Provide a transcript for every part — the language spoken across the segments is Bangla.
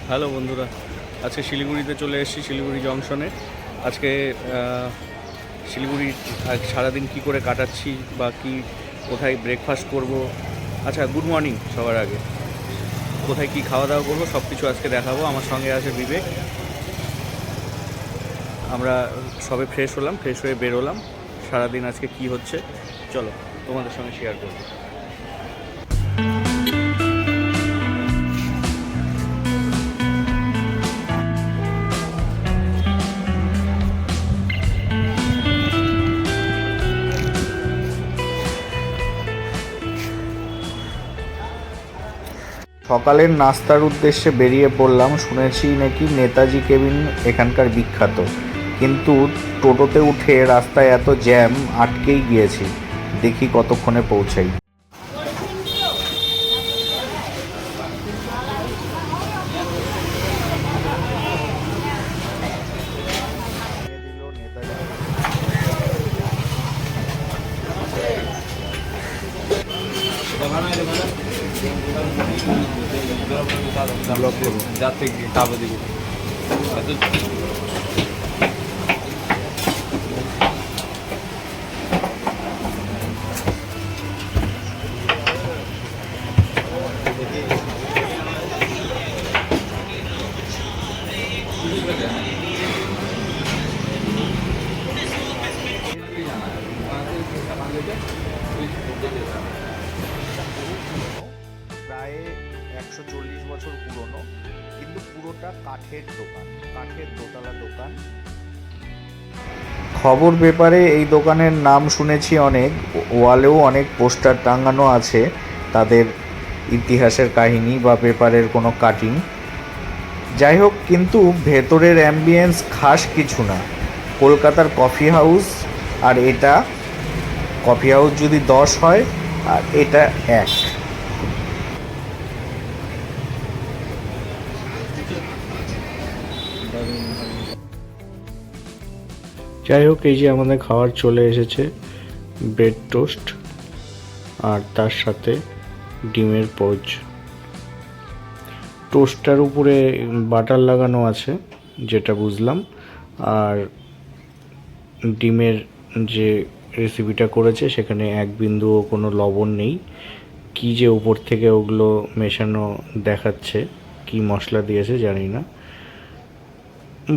হ্যালো বন্ধুরা, আজকে শিলিগুড়িতে চলে এসেছি, শিলিগুড়ি জংশনে। আজকে শিলিগুড়ি সারাদিন কি করে কাটাচ্ছি বা কোথায় ব্রেকফাস্ট করব। আচ্ছা, গুড মর্নিং সবার আগে। কোথায় কি খাওয়া দাওয়া করবো সব কিছু আজকে দেখাবো। আমার সঙ্গে আছে বিবেক। আমরা সবে ফ্রেশ হলাম, ফ্রেশ হয়ে বেরোলাম। সারাদিন আজকে কি হচ্ছে চলো তোমাদের সঙ্গে শেয়ার করবো। সকালের নাস্তার উদ্দেশ্যে বেরিয়ে পড়লাম। শুনেছি নাকি নেতাজি কেবিন এখানকার বিখ্যাত, কিন্তু টোটোতে উঠে রাস্তায় এত জ্যাম, আটকেই গিয়েছি। দেখি কতক্ষণে পৌঁছাই। যাতে খাবো দিবি প্রায় 140 বছর পুরনো, কিন্তু পুরোটা কাঠের দোকান, কাঠের দোতলা দোকান। খবর পেপারে এই দোকানের নাম শুনেছি অনেক, ওয়ালেও অনেক পোস্টার টাঙানো আছে তাদের ইতিহাসের কাহিনী বা পেপারের কোনো কাটিং। যাই হোক, কিন্তু ভেতরের অ্যাম্বিয়েন্স খাস কিছু না। কলকাতার কফি হাউস, আর এটা কফি হাউস যদি 10 হয় আর এটা 1। যাই হোক, এই যে আমাদের খাবার চলে এসেছে, ব্রেড টোস্ট আর তার সাথে ডিমের পোচ। টোস্টটার উপরে বাটার লাগানো আছে যেটা বুঝলাম, আর ডিমের যে রেসিপিটা করেছে সেখানে এক বিন্দুও কোনো লবণ নেই। কি যে উপর থেকে ওগুলো মেশানো দেখাচ্ছে, কি মশলা দিয়েছে জানি না,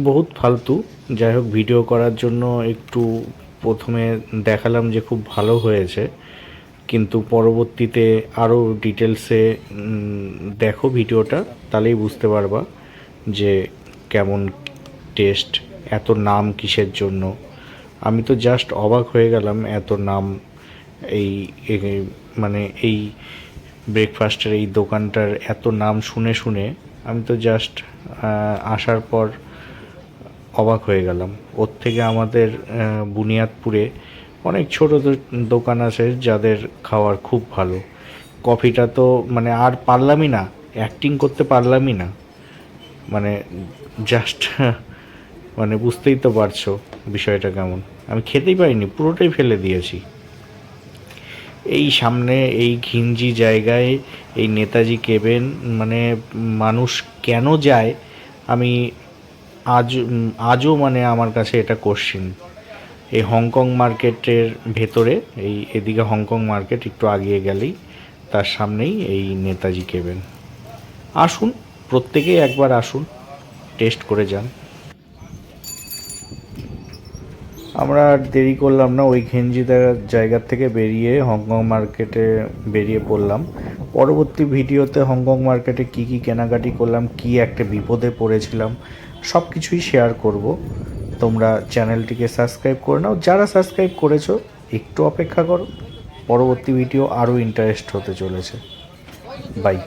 বহুত ফালতু। যাই হোক, ভিডিও করার জন্য একটু প্রথমে দেখালাম যে খুব ভালো হয়েছে, কিন্তু পরবর্তীতে আরও ডিটেলসে দেখো ভিডিওটা, তাহলেই বুঝতে পারবা যে কেমন টেস্ট, এত নাম কিসের জন্য। আমি তো জাস্ট অবাক হয়ে গেলাম, এত নাম এই মানে এই ব্রেকফাস্টের এই দোকানটার এত নাম শুনে শুনে আমি তো জাস্ট আসার পর অবাক হয়ে গেলাম। ওর থেকে আমাদের বুনিয়াদপুরে অনেক ছোট দোকান আছে যাদের খাবার খুব ভালো। কফিটা তো মানে আর পারলামই না, অ্যাক্টিং করতে পারলামই না, মানে জাস্ট মানে বুঝতেই তো পারছো বিষয়টা কেমন। আমি খেতেই পারিনি, পুরোটাই ফেলে দিয়েছি। এই সামনে এই ঘিঞ্জি জায়গায় এই নেতাজি কেবিন, মানে মানুষ কেন যায় আমি আজও মানে আমার কাছে এটা কোশ্চিন। এই হংকং মার্কেটের ভেতরে, এদিকে হংকং মার্কেট একটু আগিয়ে গেলেই তার সামনেই এই নেতাজি কেবিন। আসুন, প্রত্যেকেই একবার আসুন, টেস্ট করে যান। আমরা আর দেরি করলাম না, ওই ঘেঞ্জি জায়গার থেকে বেরিয়ে হংকং মার্কেটে বেরিয়ে পড়লাম। পরবর্তী ভিডিওতে হংকং মার্কেটে কি কি কেনাকাটি করলাম, কি একটা বিপদে পড়েছিলাম, সব কিছুই শেয়ার করব। তোমরা চ্যানেলটিকে সাবস্ক্রাইব করে নাও, যারা সাবস্ক্রাইব করেছো একটু অপেক্ষা করো, পরবর্তী ভিডিও আরও ইন্টারেস্ট হতে চলেছে। বাই।